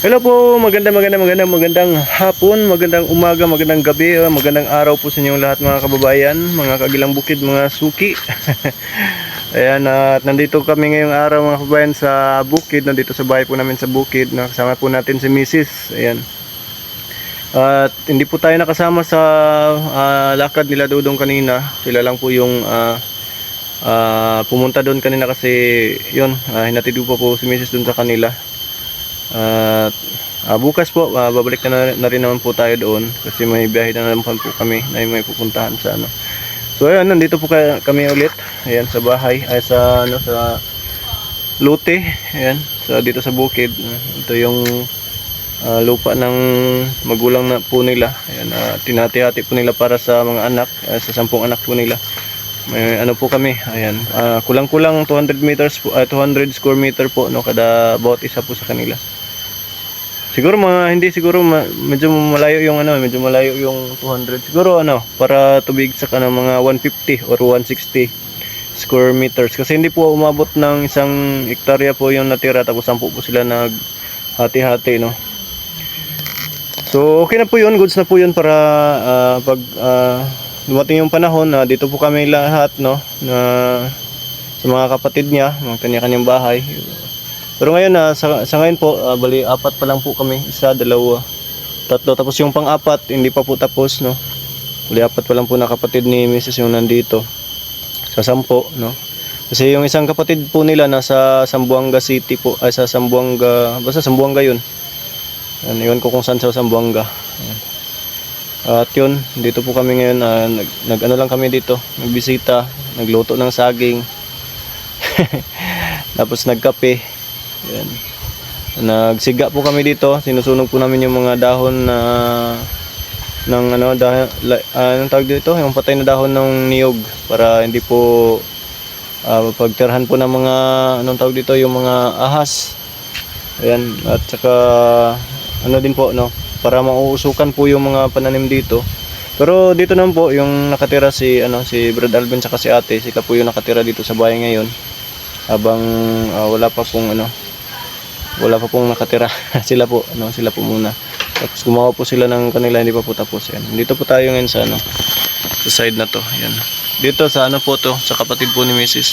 Hello po, magandang hapon, magandang umaga, magandang gabi, magandang araw po sa inyong lahat mga kababayan, mga kagilang bukid, mga suki. Ayan, at nandito kami ngayong araw mga kababayan sa bukid, nandito sa bahay po namin sa bukid, nakasama po natin si Mrs. Ayan. At hindi po tayo nakasama sa lakad nila Dudong kanina, sila lang po yung pumunta doon kanina kasi yun, hinatid po si Mrs. doon sa kanila. At bukas po babalik na rin naman po tayo doon kasi may biyahe na naman po kami na may pupuntahan sa ano. So ayun, nandito po kami ulit. Ayan sa bahay ay sa lote. Ayan, dito sa bukid. Ito yung lupa ng magulang na po nila. Ayan, tinati-hati po nila para sa mga anak, sa 10 anak po nila. May ano po kami, ayan, kulang-kulang 200 meters po, 200 square meter po, no, kada bawat isa po sa kanila. Siguro medyo malayo yung medyo malayo yung 200. Siguro para tubig sa mga 150 or 160 square meters kasi hindi po umabot ng 1 hektarya po yung natira, tapos 10 po sila naghati-hati, no. So okay na po yun, goods na po yun para pag dumating yung panahon na dito po kami lahat, no, na sa mga kapatid niya, mga kanya-kanyang bahay. Pero ngayon sa ngayon po bali 4 pa lang po kami, 1, 2, 3, tapos yung pang-4 hindi pa po tapos, no. Bali 4 pa lang po na kapatid ni Mrs. yung nandito sa 10, no. Kasi yung isang kapatid po nila nasa Zamboanga City po, ay sa Zamboanga, basta Zamboanga yun. Iwan ko kung saan sa Zamboanga. Ayan. At yun, dito po kami ngayon, nag-ano lang kami dito, nagbisita, nagluto ng saging. Tapos nagkape. Yan. Nagsiga po kami dito, sinusunog po namin yung mga dahon ng anong tawag dito, yung patay na dahon ng niyog para hindi po pagtirhan po ng mga anong tawag dito, yung mga ahas. Ayan, at saka din po, no, para mauusukan po yung mga pananim dito. Pero dito naman po yung nakatira si Brad Alvin saka si ate, sila po yung nakatira dito sa bahay ngayon. Habang wala pa pong nakatira. sila po muna. Tapos gumawa po sila ng kanila, hindi pa po tapos. Yan. Dito po tayo ngayon sa sa side na to. Ayan. Dito sa sa kapatid po ni Mrs.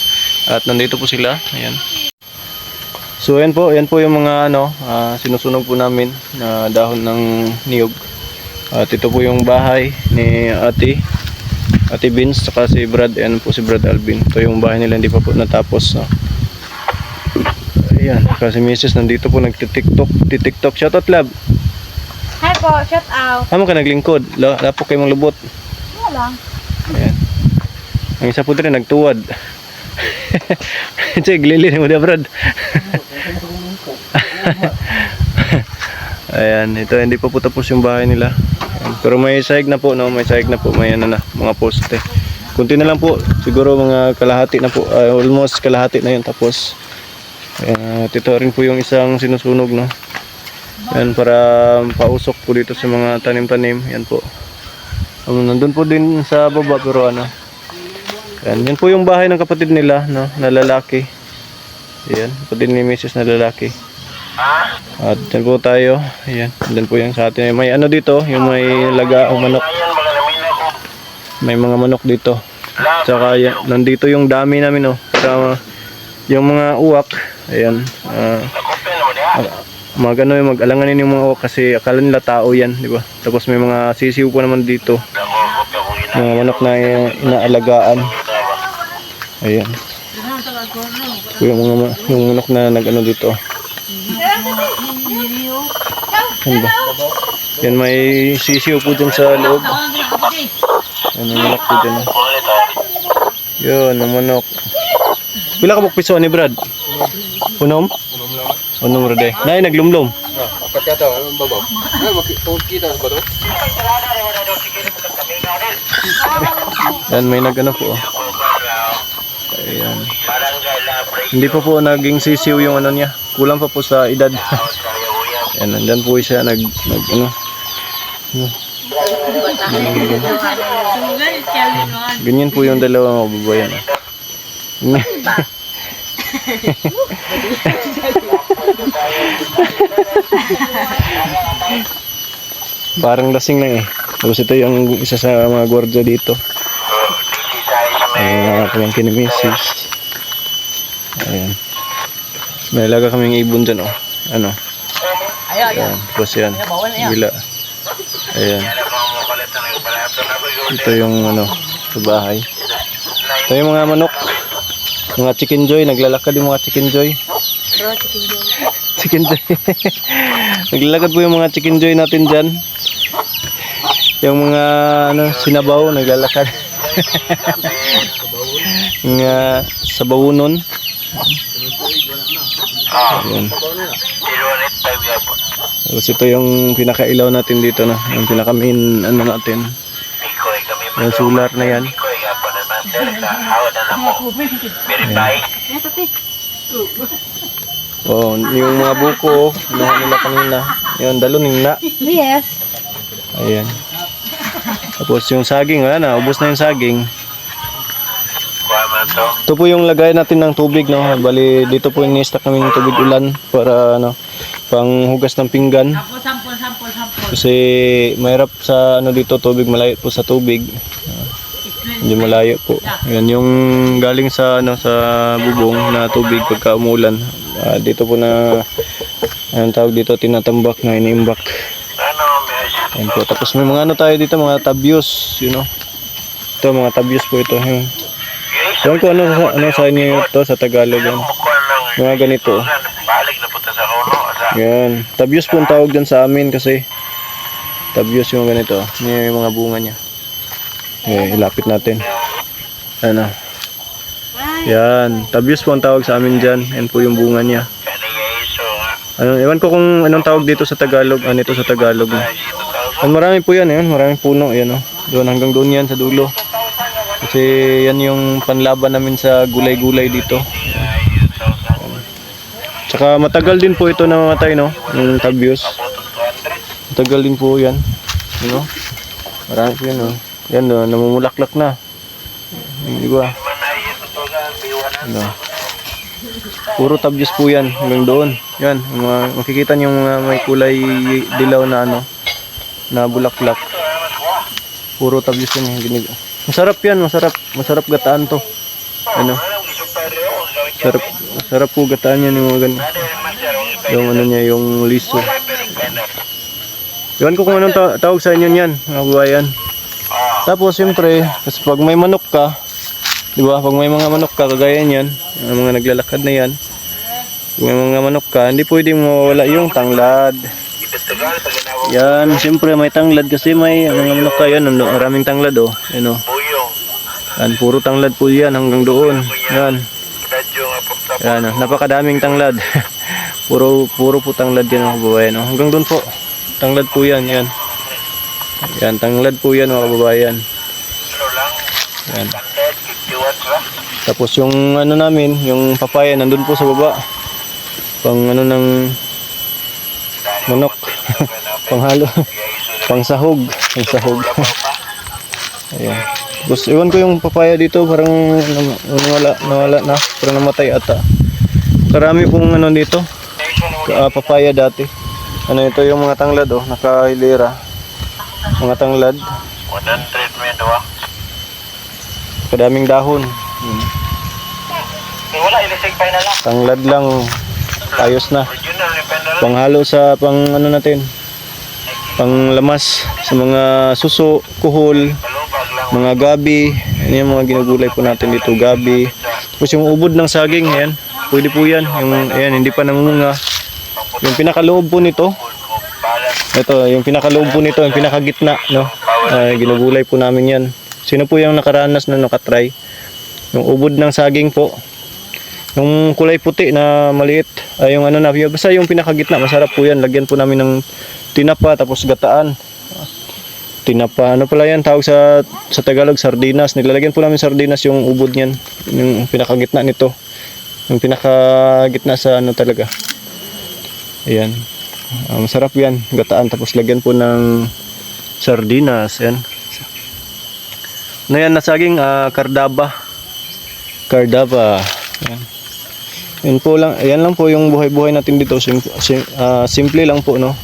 At nandito po sila. Ayan. So yan po yung mga sinusunog po namin na dahon ng niyog. At ito po yung bahay ni Ate Vince saka si Brad, po si Brad Alvin. Ito yung bahay nila, hindi pa po natapos, no. Ayan, kasi Mrs. nandito po nagti-TikTok. Shoutout love. Hi po, shout out. Amo ka naglingkod. Lapok kayo mong lubot. Wala. Ayan. Ang isa po rin nagtuwad. Sige, glili mo dia, Brad. Ayan, ito hindi pa po tapos yung bahay nila. Ayan, pero may sahig na po, no? May sahig na po, may mga poste. Kunti na lang po, siguro mga kalahati na po, almost kalahati na yun tapos. Ayan, ito rin po yung isang sinusunog, no? Ayan, para pausok po dito sa mga tanim-tanim. Yan po. Nandun po din sa baba, pero Ayan, yan po yung bahay ng kapatid nila, no, na lalaki. Ayan, kapatid ni Mrs. na lalaki. At dyan po tayo. Ayan, dyan po yung sa atin. May dito, yung may laga o manok. May mga manok dito. Tsaka nandito yung dami namin, no. Pero yung mga uwak, ayan, mag-alanganin yung mga uwak kasi akala nila tao yan, di ba? Tapos may mga sisiw po naman dito. Mga manok na inaalagaan. Ayan. Yung manok na dito. Yan ba? Yan, may sisiw po dyan sa loob. Yan, may manok po dyan. Yun, ang manok. Pila ka piso ni Brad? Unom? Unom rade. Nay, naglumlum. Apat yata, anong babaw? Makikita ba ito? Yan, may po. Ayan. Hindi pa po naging sisiw yung niya. Kulang pa po sa edad. Yan, nandyan po siya ganyan po yung dalawang kababayan. Parang lasing lang eh. Tapos ito yung isa sa mga gwardiya dito. Pamangkin ni Mrs. Ayan. May alaga kaming ibon dyan oh. Ano? Ayan. Tapos yan. Gila. Ayan. Ito yung ano, sa bahay. Ito yung mga manok. Mga chicken joy. Naglalakad yung mga chicken joy. Chicken joy. Naglalakad po yung mga chicken joy natin dyan. Yung mga ano, sinabaw. Naglalakad. Nga sa bawunon. Ayan. Tapos ito yung pinakailaw natin dito na, yung pinaka main ano natin. Yung solar na yan. Ayan. Oh, yung mga buko, nakuha nila kanina. Yun, dalunin na. Yes. Ayan. Tapos yung saging, wala na, ubos na yung saging. Ito po yung lagay natin ng tubig, no? Bali, dito po ini-stack namin yung tubig ulan para ano, panghugas ng pinggan. Kasi mahirap sa ano dito, tubig, malayo po sa tubig. Hindi malayo po. Yan yung galing sa ano, sa bubong na tubig pagka umulan. Dito po na anong tawag dito, tinatambak na inimbak. Yan po. Tapos may mga ano tayo dito, mga tabios, you know. Ito mga tabios po ito. Ewan ko ano sa inyo ito sa Tagalog yan. Mga ganito. Yan. Tabios po ang tawag dyan sa amin kasi tabios yung ganito. Yan yung mga bunga niya. Ilapit natin. Ano. Yan. Tabios po ang tawag sa amin dyan. Yan po yung bunga niya. Ano, ewan ko kung anong tawag dito sa Tagalog. Ano ito sa Tagalog. Marami po yan. Yan. Maraming puno. Yan, oh. Doon hanggang doon yan sa dulo. Kasi yan yung panlaban namin sa gulay-gulay dito. Tsaka matagal din po ito na mamatay, no? Yung tabios. Matagal din po yan. You know? Marami po yan, no? Yan, no? Namumulaklak na. Di ba? Ano? Puro tabios po yan. Hanggang doon. Yan. Makikita nyo mga may kulay dilaw na ano. Na bulaklak. Puro tabios yan. Masarap yan, masarap. Masarap gataan to. Ano? Masarap po gataan yan yung mga ganun. Yung ano niya, yung liso. Iwan ko kung anong tawag sa inyo niyan, mga kabayan. Tapos siyempre, pag may manok ka, di ba? Pag may mga manok ka, kagaya niyan, yung mga naglalakad na yan. Pag may mga manok ka, hindi pwedeng mawala yung tanglad. Yan, siyempre may tanglad kasi may mga manok ka yan. Maraming tanglad oh. Yan oh. Yan, puro tanglad po yan hanggang doon. Yan. Yan oh, napakadaming tanglad. puro po tanglad yan mga kababayan. Oh. Hanggang doon po. Tanglad po yan. Yan. Yan, tanglad po yan mga kababayan. Yan. Tapos yung ano namin, yung papaya nandun po sa baba. Pang ano ng manok. Panghalo. Pangsahog. Pangsahog. Ayan. Tapos iwan ko yung papaya dito, parang nawala na, parang namatay ata. Karami pong ano dito, papaya dati. Ano ito yung mga tanglad oh, nakahilera. Mga tanglad. 100 medo ah. Kadaming dahon. Wala, ilisig pa na lang. Tanglad lang, ayos na. Panghalo sa pang ano natin, pang lamas sa mga suso, kuhol, mga gabi. Yan yung mga ginugulay po natin dito, gabi. Tapos yung ubod ng saging, yan, pwede po yan. Yung, ayan, hindi pa namunga. Yung pinakaloob po nito, ito, yung pinakaloob po nito, yung pinakagitna, no? Ginugulay po namin yan. Sino po yung nakaranas na nakatry? Yung ubod ng saging po. Yung kulay puti na maliit, yung ano na, basta yung pinakagitna, masarap po yan. Lagyan po namin ng tinapa, tapos gataan. Tinapa, ano pala yan, tawag sa Tagalog, sardinas. Nilalagyan po namin sardinas yung ubod niyan, yung pinakagitna nito. Yung pinakagitna sa ano talaga. Ayan. Masarap yan, gataan. Tapos lagyan po ng sardinas. Ayan. Ano yan na saging? Cardaba. Cardaba. Ayan. Yun po lang, ayan lang po yung buhay-buhay natin dito. Simple lang po, no?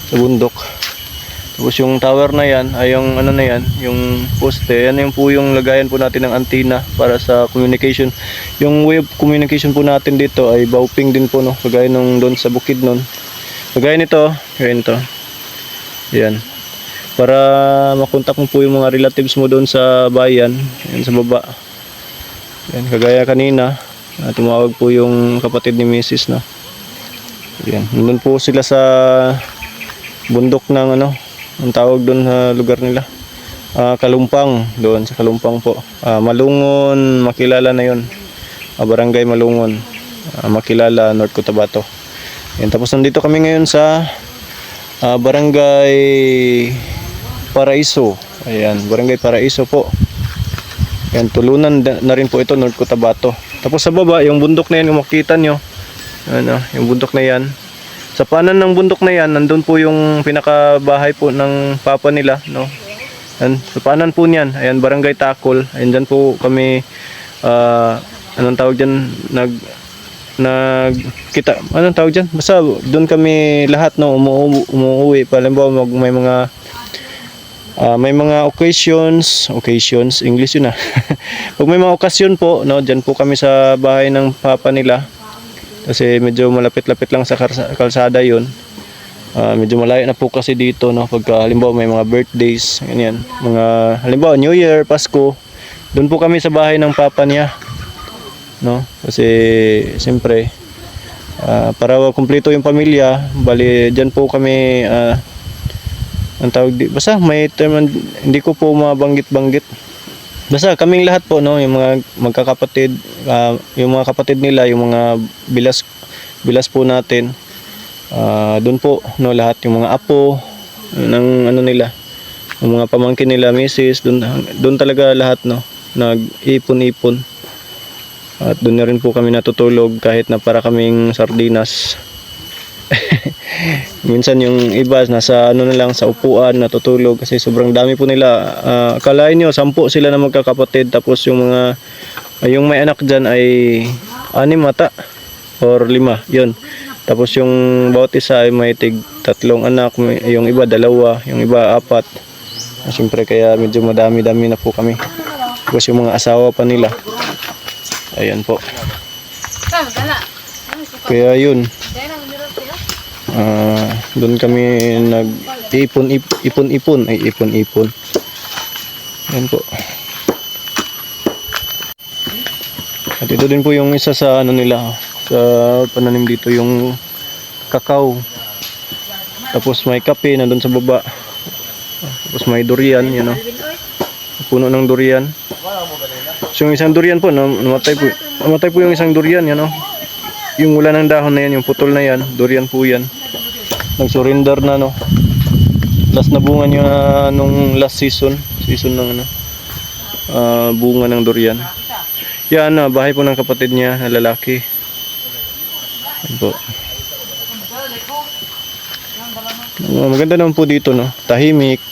Sa bundok. Tapos yung tower na yan, ay yung ano na yan, yung poste, yan yung po yung lagayan po natin ng antenna para sa communication. Yung way of communication po natin dito ay bauping din po, no? Kagaya nung doon sa bukid nun. Kagaya nito. Yan. Para makontak mo po yung mga relatives mo doon sa bayan, yan sa baba. Yan, kagaya kanina. Tumawag po yung kapatid ni Mrs. no. Yan, nandun po sila sa bundok ng ano, ang tawag doon sa lugar nila. Kalumpang, doon sa Kalumpang po. Malungon, Makilala na yon. Barangay Malungon, Makilala, North Cotabato. Yan, tapos nandito kami ngayon sa Barangay Paraiso. Ayan, Barangay Paraiso po. Yan, tulunan na rin po ito, North Cotabato. Tapos sa baba, yung bundok na yan, kung makikita nyo, ano, yung bundok na yan. Sa panan ng bundok na yan, nandun po yung pinakabahay po ng papa nila, no? Yan, sa panan po niyan, ayan, Barangay Takol. Ayan, dyan po kami, anong tawag dyan, anong tawag dyan? Basta doon kami lahat, no, umuwi. Palimbawa, may mga occasions, English yun Pag may mga okasyon po, no, dyan po kami sa bahay ng papa nila. Kasi medyo malapit-lapit lang sa kalsada yun. Medyo malayo na po kasi dito, no, pagka halimbawa may mga birthdays, ganyan. Halimbawa New Year, Pasko, doon po kami sa bahay ng papa niya. No? Kasi siyempre, para kumpleto yung pamilya, bali dyan po kami ang tawag basta may term, hindi ko po mabanggit-banggit. Basta kaming lahat po, no, yung mga magkakapatid, yung mga kapatid nila, yung mga bilas po natin. Doon po, no, lahat yung mga apo ng ano nila, yung mga pamangkin nila, misis, doon talaga lahat, no, nag-ipon-ipon. At doon na rin po kami natutulog kahit na para kaming sardinas. Minsan yung iba nasa ano na lang sa upuan natutulog kasi sobrang dami po nila. Akalain nyo 10 sila na magkakapatid, tapos yung may anak dyan ay 6 ata or 5 yun. Tapos yung bawat isa ay may 3 anak, yung iba 2, yung iba 4. Siyempre kaya medyo madami-dami na po kami. Tapos yung mga asawa pa nila, ayan po. Kaya yun, doon kami nag-ipon-ipon. Ayan po. At ito din po yung isa sa ano nila, sa pananim dito, yung kakao. Tapos may kape na doon sa baba. Tapos may durian, you know. Puno ng durian. So yung isang durian po, namatay po yung isang durian, you know. Yung wala ng dahon na yan, yung putol na yan, durian po yan. Nag-surrender na, no. Last na bunga niya nung last season ng ano, bunga ng durian. Yan, bahay po ng kapatid niya na lalaki. Yan po. Maganda naman po dito, no. Tahimik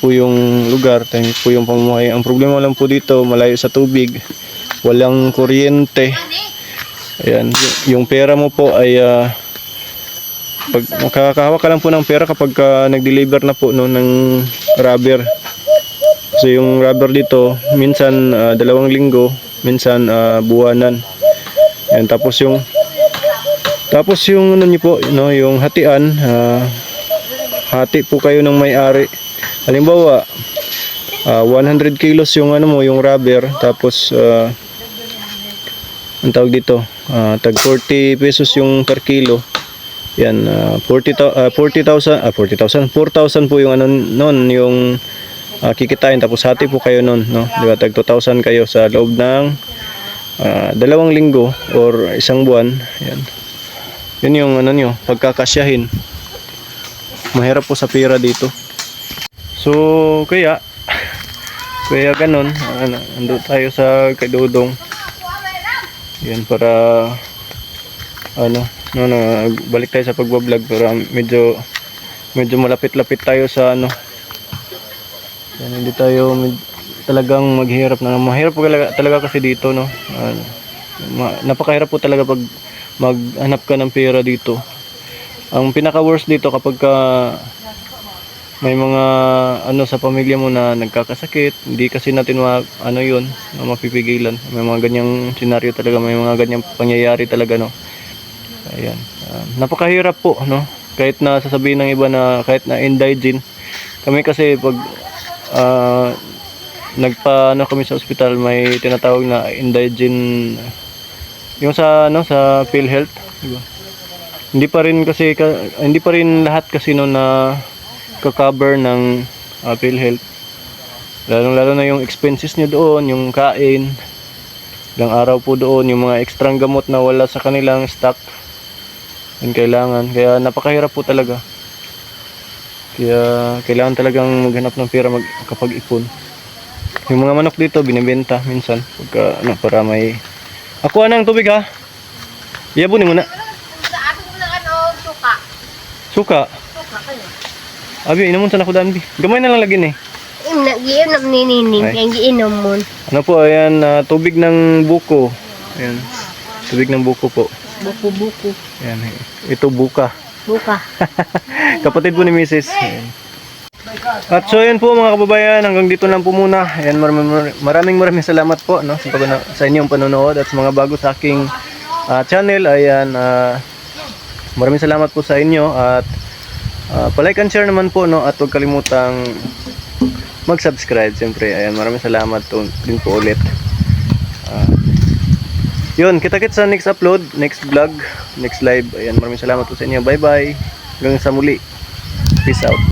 po yung lugar, tahimik po yung pamumuhay. Ang problema lang po dito, malayo sa tubig, walang kuryente. Ayan, yung pera mo po ay pag makakahawak ka lang po ng pera kapag nag-deliver na po, no, ng rubber. So yung rubber dito minsan 2 linggo, minsan buwanan. Ayan, tapos yung ano niyo po, no, yung hatian, hati po kayo ng may-ari. Halimbawa 100 kilos yung ano mo, yung rubber, tapos ang tawag dito, tag 40 pesos yung per kilo. Yan, 4,000 po yung ano noon, yung kikitain, tapos hati po kayo noon, no? Di ba, tag 2,000 kayo sa loob ng 2 linggo or 1 buwan. Yan. Yun yung ano nyo, pagkakasyahin. Mahirap po sa pera dito. So, kaya ganun, ando tayo sa Kadudong. Yan, para balik tayo sa pagbablog, pero medyo malapit-lapit tayo sa ano. Yan, hindi tayo talagang maghirap na. Mahirap talaga kasi dito, no. Napakahirap po talaga pag maghanap ka ng pera dito. Ang pinaka-worst dito kapag may mga ano sa pamilya mo na nagkakasakit, hindi kasi natin mapipigilan. May mga ganyang senaryo talaga, may mga ganyang pangyayari talaga, no. Ayan. Napakahirap po, no. Kahit na sasabihin ng iba na kahit na indigent, kami kasi pag kami sa ospital, may tinatawag na indigent, yung sa PhilHealth, diba? Hindi pa rin lahat kasi no na ka-cover ng PhilHealth. Lalo na yung expenses nyo doon, yung kain, ilang araw po doon, yung mga extrang gamot na wala sa kanilang stock, yung kailangan. Kaya napakahirap po talaga. Kaya kailangan talagang maghanap ng pera kapag-ipon. Yung mga manok dito binibenta minsan para may ako anang tubig ha. Iyabunin mo na. Sa atin mo lang suka. Suka. Suka kayo. Abi, inamon sa nakudan bi. Gamay na lang lagi ni. Giinom ni Nining, Ay. kaya giinom mo. Ano po, ayan, tubig ng buko. Ayan. Tubig ng buko po. Buko-buko. Ayan, ito buka. Buka. Kapatid po ni Mrs. Ayan. At so yun po mga kababayan, hanggang dito lang po muna. Ayan, maraming salamat po, no, sa inyong panonood at sa mga bago sa aking channel. Ayan, maraming salamat po sa inyo at palike and share naman po, no, at huwag kalimutang mag-subscribe siyempre. Ayan, maraming salamat din po ulit. Yun, kita-kits sa next upload, next vlog, next live. Ayan, maraming salamat po sa inyo. Bye bye. Hanggang sa muli. Peace out.